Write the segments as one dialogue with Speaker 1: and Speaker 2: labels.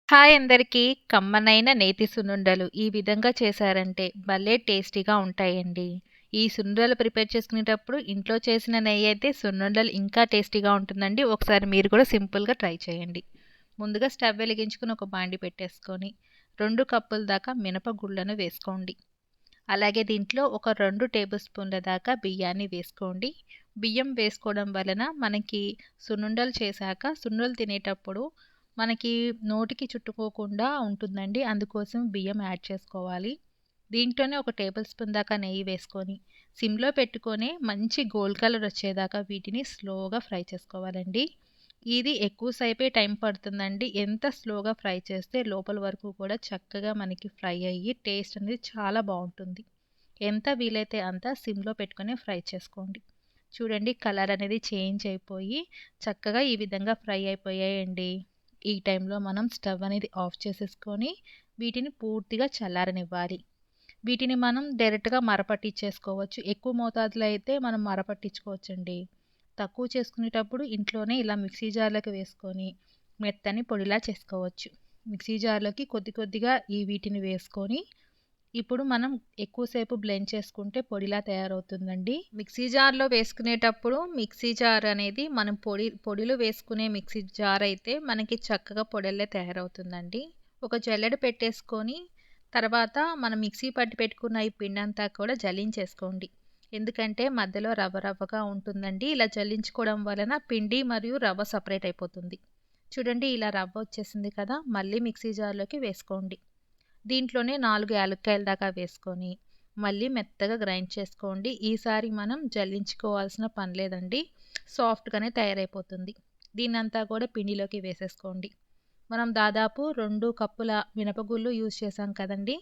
Speaker 1: Hi అందరికీ. కమ్మనైన నేతి సున్నుండలు ఈ విధంగా చేశారంటే భలే టేస్టీగా ఉంటాయండి. ఈ సున్నుండలు ప్రిపేర్ చేసుకునేటప్పుడు ఇంట్లో చేసిన నెయ్యి అయితే సున్నుండలు ఇంకా టేస్టీగా ఉంటుందండి. ఒకసారి మీరు కూడా సింపుల్‌గా ట్రై చేయండి. ముందుగా స్టవ్ వెలిగించుకొని ఒక బాండీ పెట్టేసుకొని 2 కప్పుల దాకా మినపగుళ్ళను వేసుకోండి. అలాగే దీంట్లో ఒక 2 టేబుల్ స్పూన్ల దాకా బియ్యాన్ని వేసుకోండి. బియ్యం వేసుకోవడం వలన మనకి సున్నుండలు చేశాక సున్నుండలు తినేటప్పుడు మనకి నోటికి చుట్టుకోకుండా ఉంటుందండి. అందుకోసం బియ్యం యాడ్ చేసుకోవాలి. దీంట్లోనే ఒక టేబుల్ స్పూన్ దాకా నెయ్యి వేసుకొని సిమ్‌లో పెట్టుకొని మంచి గోల్డ్ కలర్ వచ్చేదాకా వీటిని స్లోగా ఫ్రై చేసుకోవాలండి. ఇది ఎక్కువ సేపే టైం పడుతుందండి. ఎంత స్లోగా ఫ్రై చేస్తే లోపల వరకు కూడా చక్కగా మనకి ఫ్రై అయ్యి టేస్ట్ అనేది చాలా బావుంటుంది. ఎంత వీలైతే అంత సిమ్‌లో పెట్టుకొని ఫ్రై చేసుకోండి. చూడండి కలర్ అనేది చేంజ్ అయిపోయి చక్కగా ఈ విధంగా ఫ్రై అయిపోయాయండి. ఈ టైంలో మనం స్టవ్ అనేది ఆఫ్ చేసేసుకొని వీటిని పూర్తిగా చల్లారనివ్వాలి. వీటిని మనం డైరెక్ట్‌గా మరపట్టించేసుకోవచ్చు. ఎక్కువ మోతాదులో అయితే మనం మరపట్టించుకోవచ్చండి. తక్కువ చేసుకునేటప్పుడు ఇంట్లోనే ఇలా మిక్సీ జార్‌లోకి వేసుకొని మెత్తని పొడిలా చేసుకోవచ్చు. మిక్సీ జార్‌లోకి కొద్ది కొద్దిగా వీటిని వేసుకొని ఇప్పుడు మనం ఎక్కువ సేపు బ్లెండ్ చేసుకుంటే పొడిలా తయారవుతుందండి. మిక్సీ జార్‌లో వేసుకునేటప్పుడు మిక్సీ జార్ అనేది మనం పొడిలు వేసుకునే మిక్సీ జార్ అయితే మనకి చక్కగా పొడిల్లే తయారవుతుందండి. ఒక జల్లెడ పెట్టేసుకొని తర్వాత మనం మిక్సీ పట్టి పెట్టుకున్న ఈ పిండంతా కూడా జల్లించేసుకోండి. ఎందుకంటే మధ్యలో రవ్వ రవ్వగా ఉంటుందండి. ఇలా జల్లించుకోవడం వలన పిండి మరియు రవ్వ సెపరేట్ అయిపోతుంది. చూడండి ఇలా రవ్వ వచ్చేసింది కదా! మళ్ళీ మిక్సీ జార్‌లోకి వేసుకోండి. దీంట్లోనే 4 యాలక్కాయల దాకా వేసుకొని మళ్ళీ మెత్తగా గ్రైండ్ చేసుకోండి. ఈసారి మనం జల్లించుకోవాల్సిన పని లేదండి. సాఫ్ట్‌గానే తయారైపోతుంది. దీన్నంతా కూడా పిండిలోకి వేసేసుకోండి. మనం దాదాపు 2 కప్పుల మినపగుళ్ళు యూజ్ చేసాం కదండీ!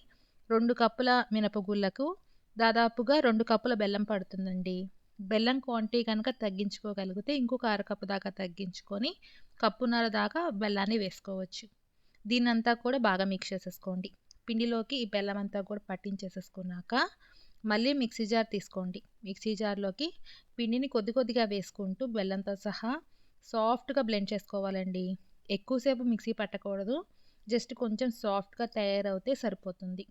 Speaker 1: 2 కప్పుల మినపగుళ్ళకు దాదాపుగా 2 కప్పుల బెల్లం పడుతుందండి. బెల్లం క్వాంటిటీ గనక తగ్గించుకోగలిగితే ఇంకొక అరకప్పు దాకా తగ్గించుకొని కప్పున్నర దాకా బెల్లాన్ని వేసుకోవచ్చు. దీన్నంతా కూడా బాగా మిక్స్ చేసేసుకోండి. పిండిలోకి ఈ బెల్లం అంతా కూడా పట్టించేసేసుకున్నాక మళ్ళీ మిక్సీ జార్ తీసుకోండి. మిక్సీ జార్‌లోకి పిండిని కొద్ది కొద్దిగా వేసుకుంటూ బెల్లంతో సహా సాఫ్ట్‌గా బ్లెండ్ చేసుకోవాలండి. ఎక్కువసేపు మిక్సీ పట్టకూడదు. జస్ట్ కొంచెం సాఫ్ట్‌గా తయారవుతే సరిపోతుంది.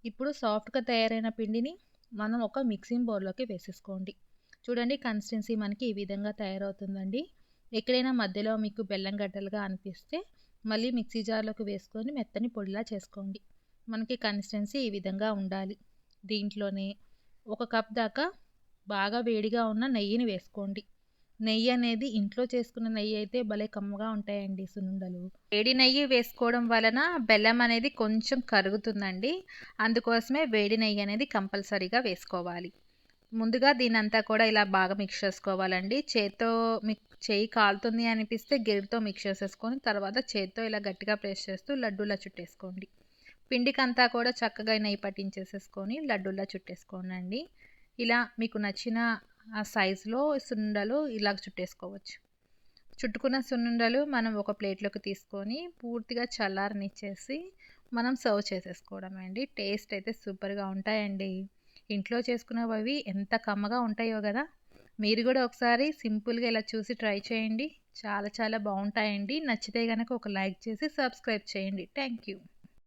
Speaker 1: ఇప్పుడు సాఫ్ట్‌గా తయారైన పిండిని మనం ఒక మిక్సింగ్ బౌల్‌లోకి వేసేసుకోండి. చూడండి కన్సిస్టెన్సీ మనకి ఈ విధంగా తయారవుతుందండి. ఎక్కడైనా మధ్యలో మీకు బెల్లం గడ్డలుగా అనిపిస్తే మళ్ళీ మిక్సీ జార్‌లోకి వేసుకొని మెత్తని పొడిలా చేసుకోండి. మనకి కన్సిస్టెన్సీ ఈ విధంగా ఉండాలి. దీంట్లోనే ఒక కప్ దాకా బాగా వేడిగా ఉన్న నెయ్యిని వేసుకోండి. నెయ్యి అనేది ఇంట్లో చేసుకున్న నెయ్యి అయితే భలే కమ్మగా ఉంటాయండి సున్నుండలు. వేడి నెయ్యి వేసుకోవడం వలన బెల్లం అనేది కొంచెం కరుగుతుందండి. అందుకోసమే వేడి నెయ్యి అనేది కంపల్సరీగా వేసుకోవాలి. ముందుగా దీన్నంతా కూడా ఇలా బాగా మిక్స్ చేసుకోవాలండి. చేత్తో చెయ్యి కాలుతుంది అనిపిస్తే గెరిటతో మిక్స్ చేసేసుకొని తర్వాత చేత్తో ఇలా గట్టిగా ప్రెస్ చేస్తూ లడ్డూలా చుట్టేసుకోండి. పిండికంతా కూడా చక్కగా నెయ్యి పట్టించేసేసుకొని లడ్డూలా చుట్టేసుకోండి. ఇలా మీకు నచ్చిన సైజులో సున్నుండలు ఇలా చుట్టేసుకోవచ్చు. చుట్టుకున్న సున్నుండలు మనం ఒక ప్లేట్లోకి తీసుకొని పూర్తిగా చల్లారనిచ్చేసి మనం సర్వ్ చేసేసుకోవడమే అండి. టేస్ట్ అయితే సూపర్‌గా ఉంటాయండి. ఇంట్లో చేసుకున్నవి ఎంత కమ్మగా ఉంటాయో గదా! మీరు గూడా ఒకసారి సింపుల్‌గా ఇలా చూసి ట్రై చేయండి. చాలా చాలా బావుంటాయండి. నచ్చితే గనక ఒక లైక్ చేసి సబ్స్క్రైబ్ చేయండి. Thank you.